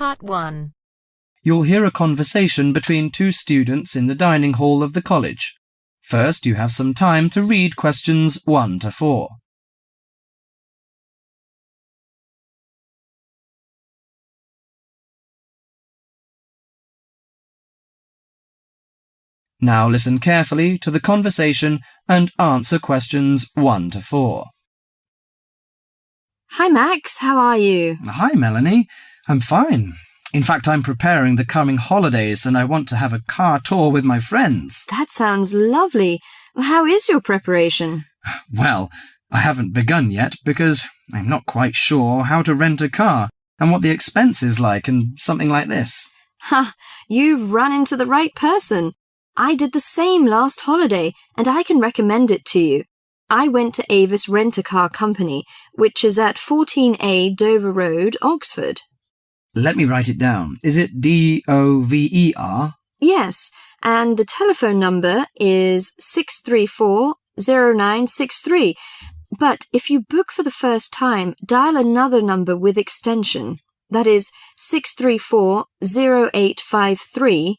Part 1. You'll hear a conversation between two students in the dining hall of the college. First, you have some time to read questions 1 to 4. Now listen carefully to the conversation and answer questions 1 to 4. Hi Max, how are you? Hi Melanie, I'm fine. In fact, I'm preparing the coming holidays and I want to have a car tour with my friends. That sounds lovely. How is your preparation? Well, I haven't begun yet because I'm not quite sure how to rent a car and what the expense is like and something like this. Ha, you've run into the right person. I did the same last holiday and I can recommend it to you. I went to Avis Rent-A-Car Company, which is at 14A Dover Road, Oxford. Let me write it down. Is it DOVER? Yes, and the telephone number is 634-0963. But if you book for the first time, dial another number with extension. That is 634-0853,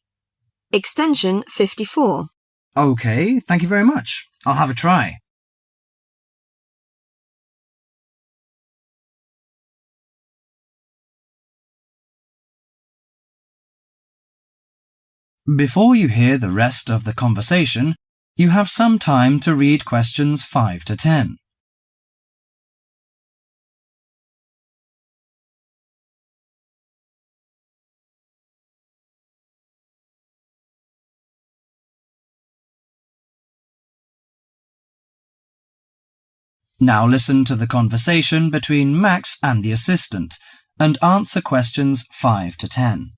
extension 54. OK, thank you very much. I'll have a try. Before you hear the rest of the conversation, you have some time to read questions 5 to 10. Now listen to the conversation between Max and the assistant and answer questions 5 to 10.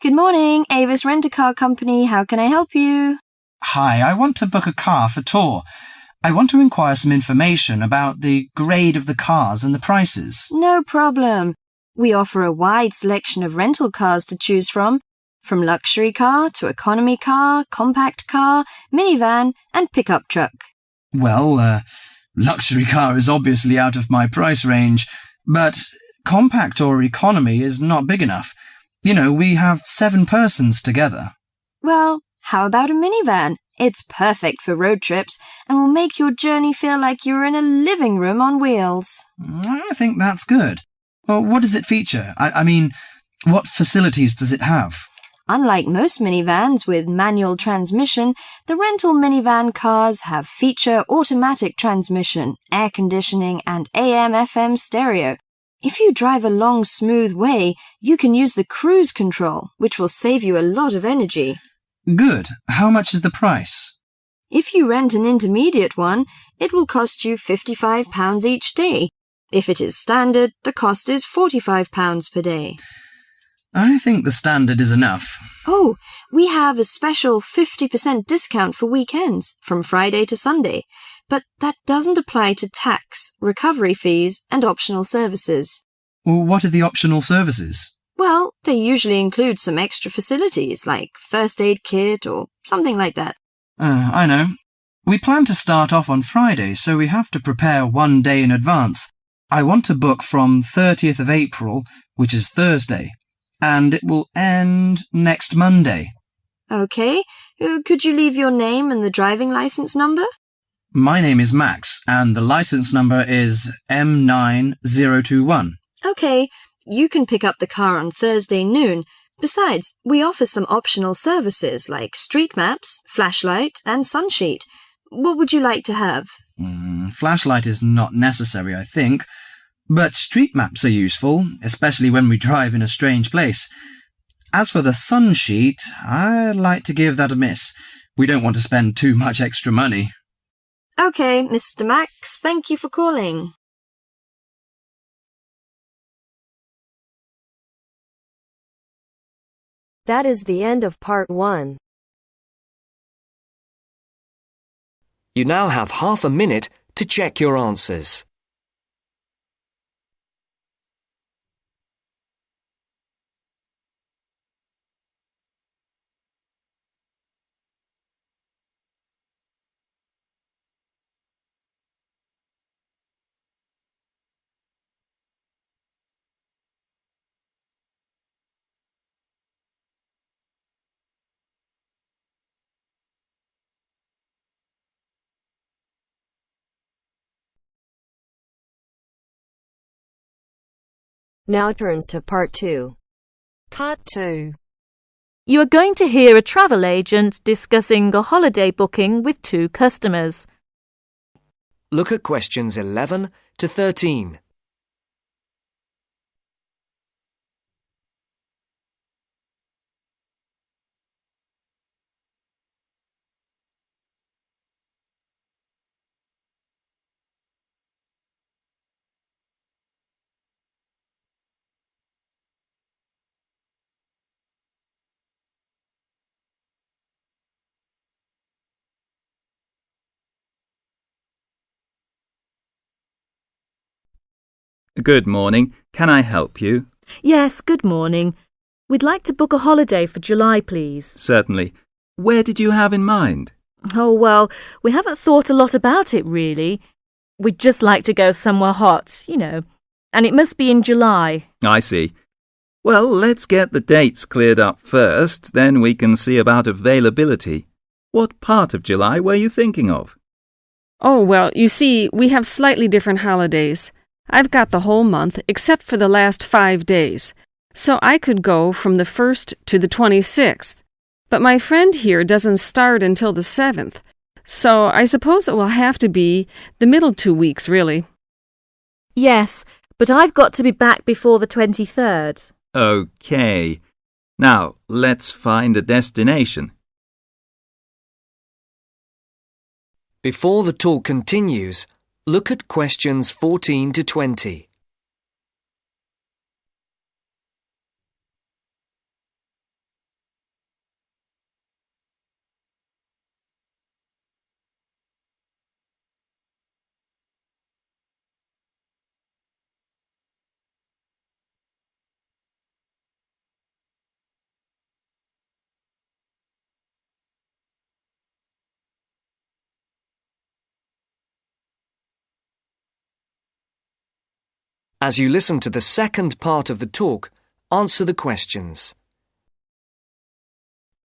Good morning, Avis Rent-A-Car Company. How can I help you? Hi, I want to book a car for tour. I want to inquire some information about the grade of the cars and the prices. No problem. We offer a wide selection of rental cars to choose from luxury car to economy car, compact car, minivan, and pickup truck. Well, luxury car is obviously out of my price range, but compact or economy is not big enough. You know, we have 7 persons together. Well, how about a minivan? It's perfect for road trips and will make your journey feel like you're in a living room on wheels. I think that's good. Well, what does it feature? I mean, what facilities does it have? Unlike most minivans with manual transmission, the rental minivan cars have feature automatic transmission, air conditioning, and AM/FM stereo. If you drive a long, smooth way, you can use the cruise control, which will save you a lot of energy. Good. How much is the price? If you rent an intermediate one, it will cost you £55 each day. If it is standard, the cost is £45 per day. I think the standard is enough. Oh, we have a special 50% discount for weekends, from Friday to Sunday. But that doesn't apply to tax, recovery fees, and optional services. Well, what are the optional services? Well, they usually include some extra facilities, like first aid kit or something like that. I know. We plan to start off on Friday, so we have to prepare 1 day in advance. I want to book from 30th of April, which is Thursday, and it will end next Monday. OK. Could you leave your name and the driving license number? My name is Max, and the license number is M9021. OK. You can pick up the car on Thursday noon. Besides, we offer some optional services like street maps, flashlight, and sunsheet. What would you like to have? Flashlight is not necessary, I think. But street maps are useful, especially when we drive in a strange place. As for the sunsheet, I'd like to give that a miss. We don't want to spend too much extra money. OK, Mr. Max, thank you for calling. That is the end of Part 1. You now have half a minute to check your answers. Now turns to part 2. Part 2. You are going to hear a travel agent discussing a holiday booking with two customers. Look at questions 11 to 13. Good morning. Can I help you? Yes, good morning. We'd like to book a holiday for July, please. Certainly. Where did you have in mind? Oh, well, we haven't thought a lot about it, really. We'd just like to go somewhere hot, and it must be in July. I see. Well, let's get the dates cleared up first, then we can see about availability. What part of July were you thinking of? Oh, well, you see, we have slightly different holidays. I've got the whole month except for the last 5 days, so I could go from the 1st to the 26th. But my friend here doesn't start until the 7th, so I suppose it will have to be the middle 2 weeks, really. Yes, but I've got to be back before the 23rd. Okay. Now, let's find a destination. Before the talk continues, look at questions 14 to 20. As you listen to the second part of the talk, answer the questions.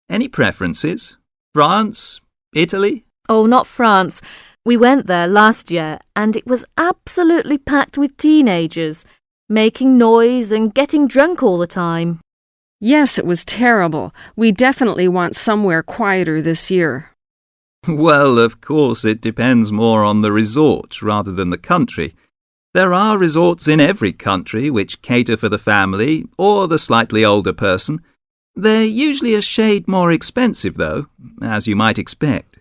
Any preferences? France? Italy? Oh, not France. We went there last year, and it was absolutely packed with teenagers, making noise and getting drunk all the time. Yes, it was terrible. We definitely want somewhere quieter this year. Well, of course, it depends more on the resort rather than the country. There are resorts in every country which cater for the family or the slightly older person. They're usually a shade more expensive, though, as you might expect.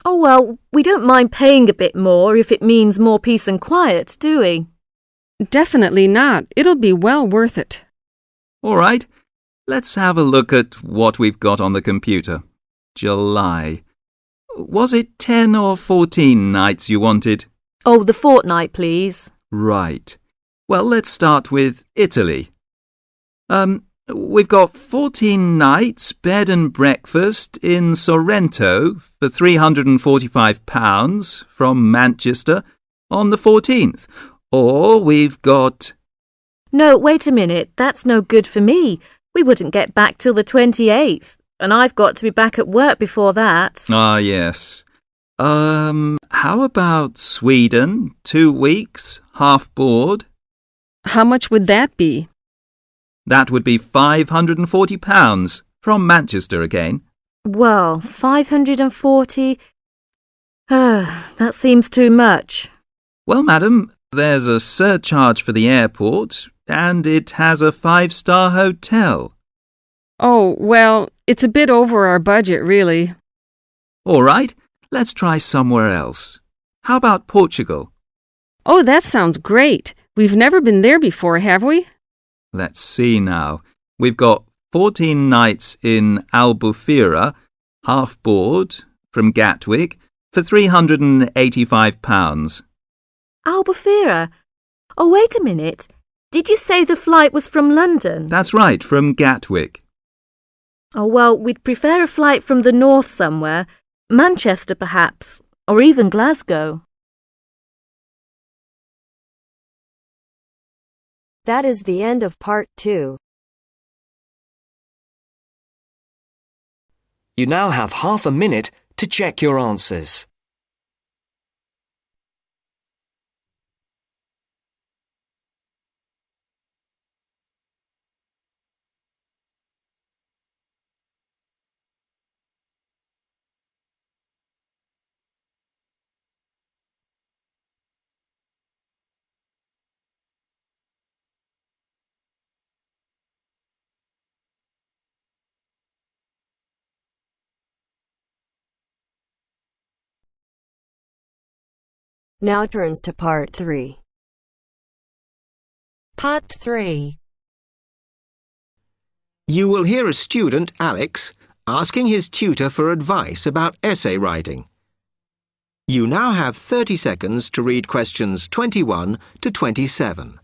Oh, well, we don't mind paying a bit more if it means more peace and quiet, do we? Definitely not. It'll be well worth it. All right, let's have a look at what we've got on the computer. July. Was it 10 or 14 nights you wanted? Oh, the fortnight, please. Right. Well, let's start with Italy. We've got 14 nights bed and breakfast in Sorrento for £345 from Manchester on the 14th. Or we've got... No, wait a minute. That's no good for me. We wouldn't get back till the 28th, and I've got to be back at work before that. Ah, yes. How about Sweden? 2 weeks, half board? How much would that be? That would be £540 from Manchester again. Well, 540... that seems too much. Well, madam, there's a surcharge for the airport, and it has a 5-star hotel. Oh, well, it's a bit over our budget, really. All right, let's try somewhere else. How about Portugal? Oh, that sounds great. We've never been there before, have we? Let's see now. We've got 14 nights in Albufeira, half board, from Gatwick, for £385. Albufeira? Oh, wait a minute. Did you say the flight was from London? That's right, from Gatwick. Oh, well, we'd prefer a flight from the north somewhere. Manchester, perhaps, or even Glasgow. That is the end of part 2. You now have half a minute to check your answers. Now turns to Part 3. Part 3. You will hear a student, Alex, asking his tutor for advice about essay writing. You now have 30 seconds to read questions 21 to 27.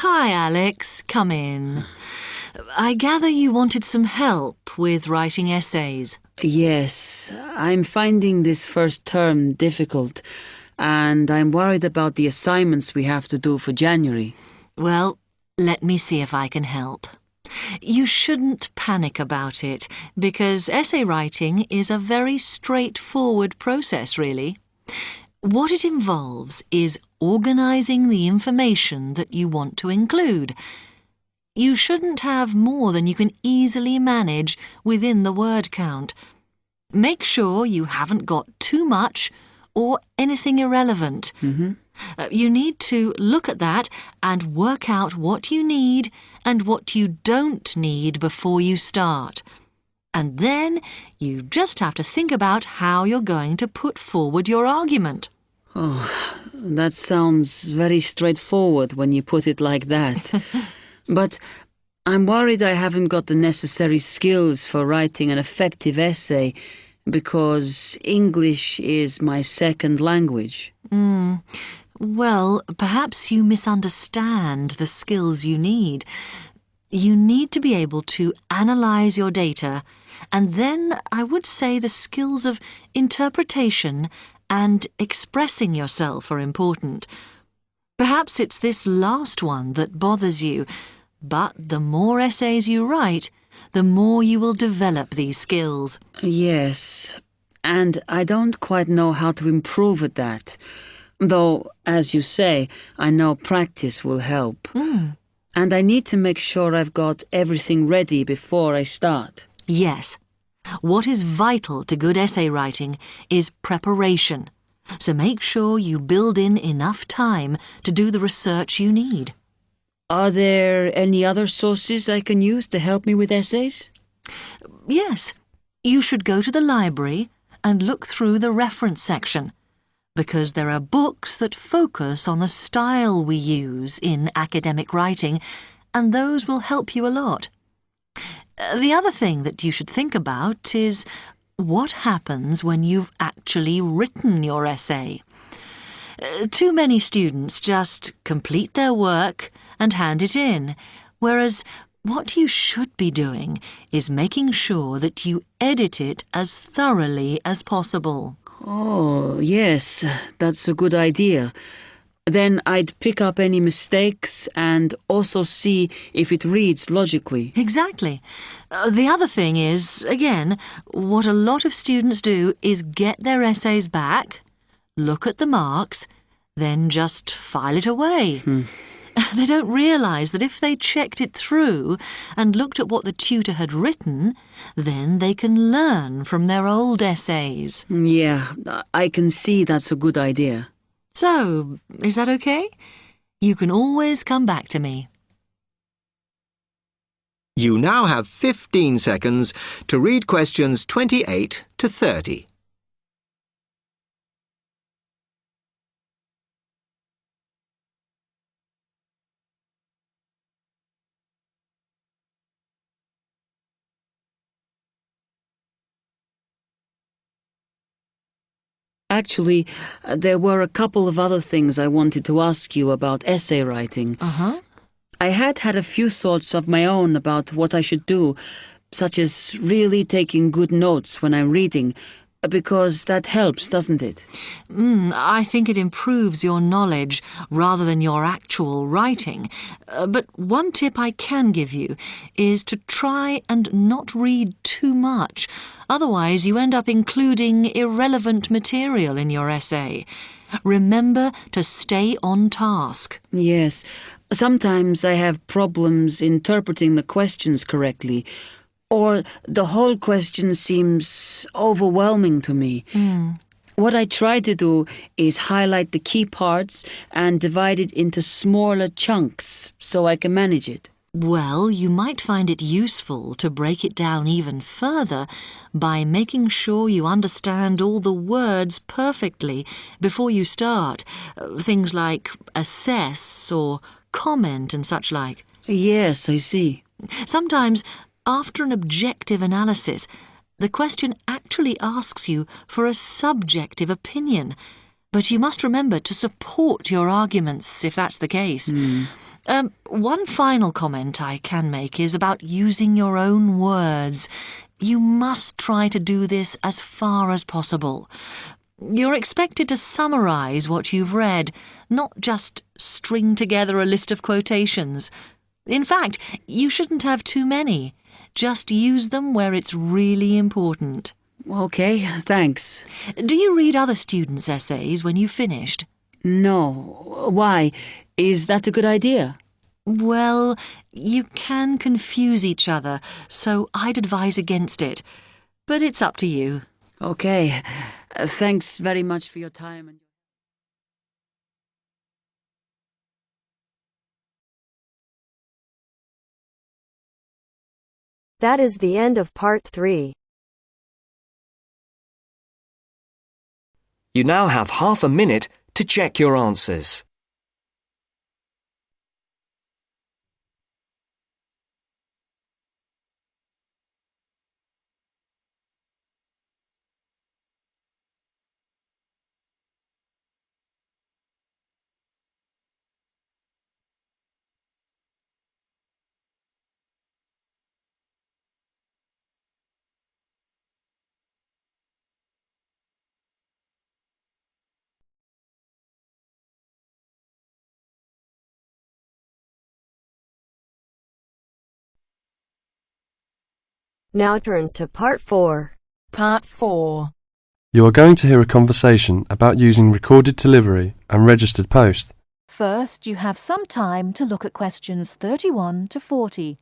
Hi, Alex. Come in. I gather you wanted some help with writing essays. Yes, I'm finding this first term difficult, and I'm worried about the assignments we have to do for January. Well, let me see if I can help. You shouldn't panic about it, because essay writing is a very straightforward process, really. What it involves is organising the information that you want to include. You shouldn't have more than you can easily manage within the word count. Make sure you haven't got too much or anything irrelevant. You need to look at that and work out what you need and what you don't need before you start. And then you just have to think about how you're going to put forward your argument. Oh, that sounds very straightforward when you put it like that. But I'm worried I haven't got the necessary skills for writing an effective essay because English is my second language. Well, perhaps you misunderstand the skills you need. You need to be able to analyse your data, and then I would say the skills of interpretation and expressing yourself are important. Perhaps it's this last one that bothers you, but the more essays you write, the more you will develop these skills. Yes, and I don't quite know how to improve at that. Though, as you say, I know practice will help. And I need to make sure I've got everything ready before I start. Yes. What is vital to good essay writing is preparation. So make sure you build in enough time to do the research you need. Are there any other sources I can use to help me with essays? Yes. You should go to the library and look through the reference section, because there are books that focus on the style we use in academic writing, and those will help you a lot. The other thing that you should think about is what happens when you've actually written your essay. Too many students just complete their work and hand it in, whereas what you should be doing is making sure that you edit it as thoroughly as possible. Oh, yes, that's a good idea. Then I'd pick up any mistakes and also see if it reads logically. Exactly. The other thing is, again, what a lot of students do is get their essays back, look at the marks, then just file it away. They don't realise that if they checked it through and looked at what the tutor had written, then they can learn from their old essays. Yeah, I can see that's a good idea. So, is that okay? You can always come back to me. You now have 15 seconds to read questions 28 to 30. Actually, there were a couple of other things I wanted to ask you about essay writing. I had a few thoughts of my own about what I should do, such as really taking good notes when I'm reading, because that helps, doesn't it? I think it improves your knowledge rather than your actual writing. But one tip I can give you is to try and not read too much. Otherwise, you end up including irrelevant material in your essay. Remember to stay on task. Yes. Sometimes I have problems interpreting the questions correctly, or the whole question seems overwhelming to me. What I try to do is highlight the key parts and divide it into smaller chunks so I can manage it. Well, you might find it useful to break it down even further by making sure you understand all the words perfectly before you start. Things like assess or comment and such like. Yes, I see. Sometimes, after an objective analysis, the question actually asks you for a subjective opinion. But you must remember to support your arguments if that's the case. One final comment I can make is about using your own words. You must try to do this as far as possible. You're expected to summarise what you've read, not just string together a list of quotations. In fact, you shouldn't have too many. Just use them where it's really important. Okay, thanks. Do you read other students' essays when you've finished? No. Why? Is that a good idea? Well, you can confuse each other, so I'd advise against it. But it's up to you. Okay. Thanks very much for your time. That is the end of part 3. You now have half a minute to check your answers. Now turns to part 4. Part 4. You are going to hear a conversation about using recorded delivery and registered post. First, you have some time to look at questions 31 to 40.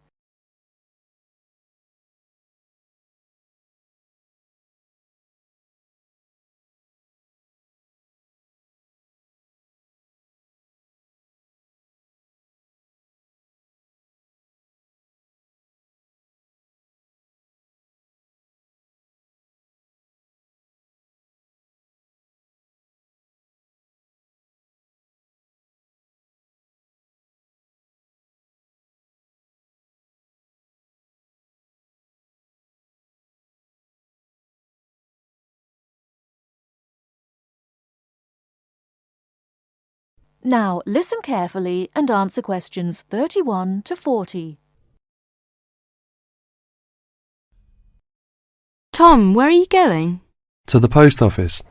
Now, listen carefully and answer questions 31 to 40. Tom, where are you going? To the post office.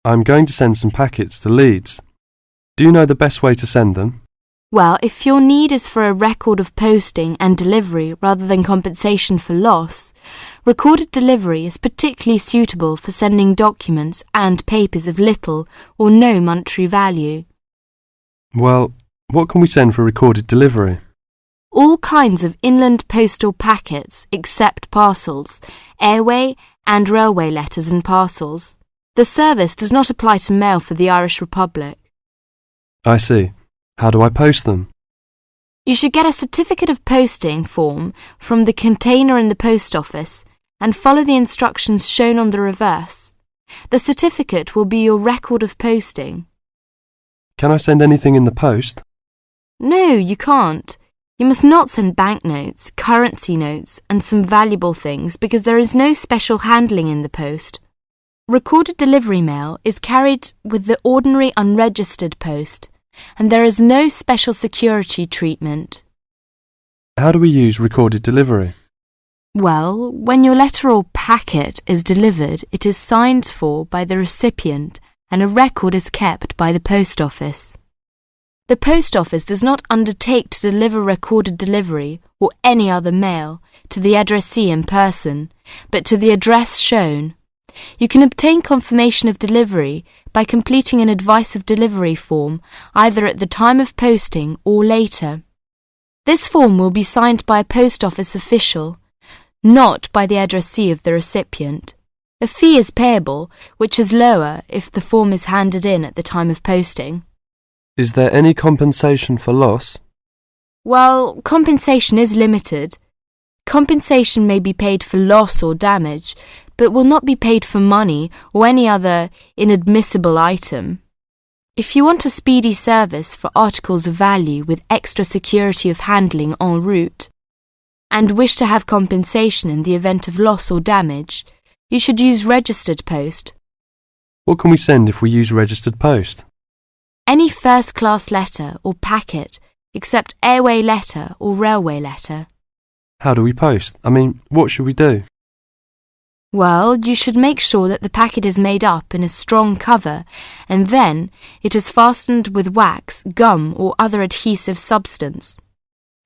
I'm going to send some packets to Leeds. Do you know the best way to send them? Well, if your need is for a record of posting and delivery rather than compensation for loss, recorded delivery is particularly suitable for sending documents and papers of little or no monetary value. Well, what can we send for recorded delivery? All kinds of inland postal packets except parcels, airway and railway letters and parcels. The service does not apply to mail for the Irish Republic. I see. How do I post them? You should get a certificate of posting form from the container in the post office and follow the instructions shown on the reverse. The certificate will be your record of posting. Can I send anything in the post? No, you can't. You must not send banknotes, currency notes, and some valuable things because there is no special handling in the post. Recorded delivery mail is carried with the ordinary unregistered post, and there is no special security treatment. How do we use recorded delivery? Well, when your letter or packet is delivered, it is signed for by the recipient and a record is kept by the post office. The post office does not undertake to deliver recorded delivery or any other mail to the addressee in person, but to the address shown. You can obtain confirmation of delivery by completing an advice of delivery form either at the time of posting or later. This form will be signed by a post office official, not by the addressee of the recipient. A fee is payable, which is lower if the form is handed in at the time of posting. Is there any compensation for loss? Well, compensation is limited. Compensation may be paid for loss or damage, but will not be paid for money or any other inadmissible item. If you want a speedy service for articles of value with extra security of handling en route, and wish to have compensation in the event of loss or damage, you should use registered post. What can we send if we use registered post? Any first-class letter or packet, except airway letter or railway letter. How do we post? What should we do? Well, you should make sure that the packet is made up in a strong cover, and then it is fastened with wax, gum, or other adhesive substance.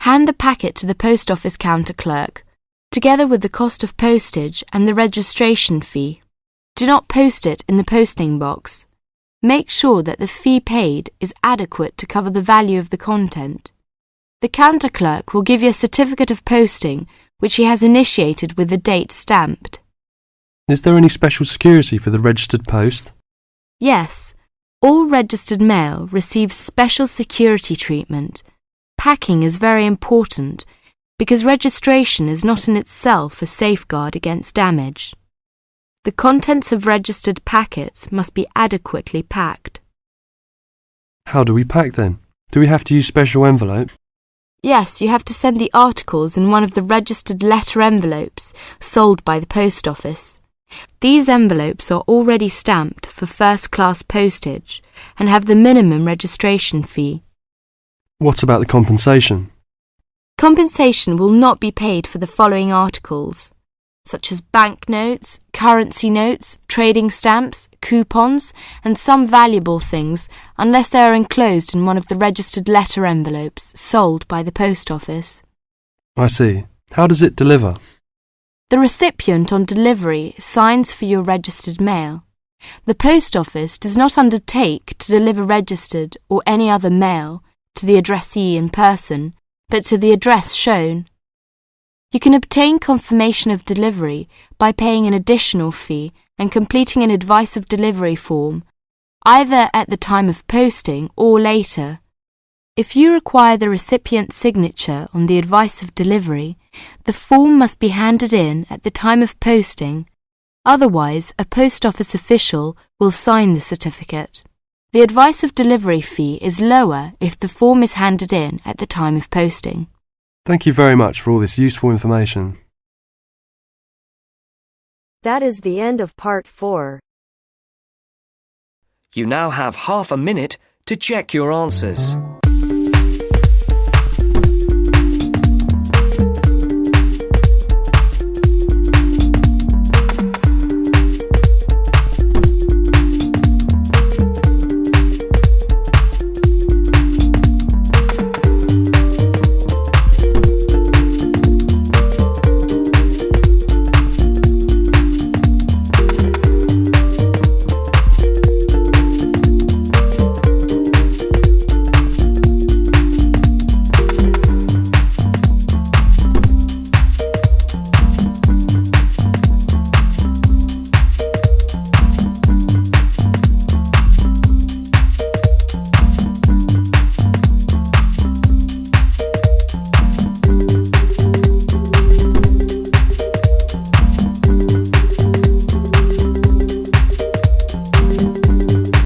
Hand the packet to the post office counter clerk, together with the cost of postage and the registration fee. Do not post it in the posting box. Make sure that the fee paid is adequate to cover the value of the content. The counter clerk will give you a certificate of posting, which he has initiated with the date stamped. Is there any special security for the registered post? Yes, all registered mail receives special security treatment. Packing is very important because registration is not in itself a safeguard against damage. The contents of registered packets must be adequately packed. How do we pack then? Do we have to use special envelope? Yes, you have to send the articles in one of the registered letter envelopes sold by the post office. These envelopes are already stamped for first-class postage and have the minimum registration fee. What about the compensation? Compensation will not be paid for the following articles, such as banknotes, currency notes, trading stamps, coupons, and some valuable things, unless they are enclosed in one of the registered letter envelopes sold by the post office. I see. How does it deliver? The recipient on delivery signs for your registered mail. The post office does not undertake to deliver registered or any other mail to the addressee in person, but to the address shown. You can obtain confirmation of delivery by paying an additional fee and completing an advice of delivery form, either at the time of posting or later. If you require the recipient's signature on the advice of delivery, the form must be handed in at the time of posting. Otherwise, a post office official will sign the certificate. The advice of delivery fee is lower if the form is handed in at the time of posting. Thank you very much for all this useful information. That is the end of part 4. You now have half a minute to check your answers.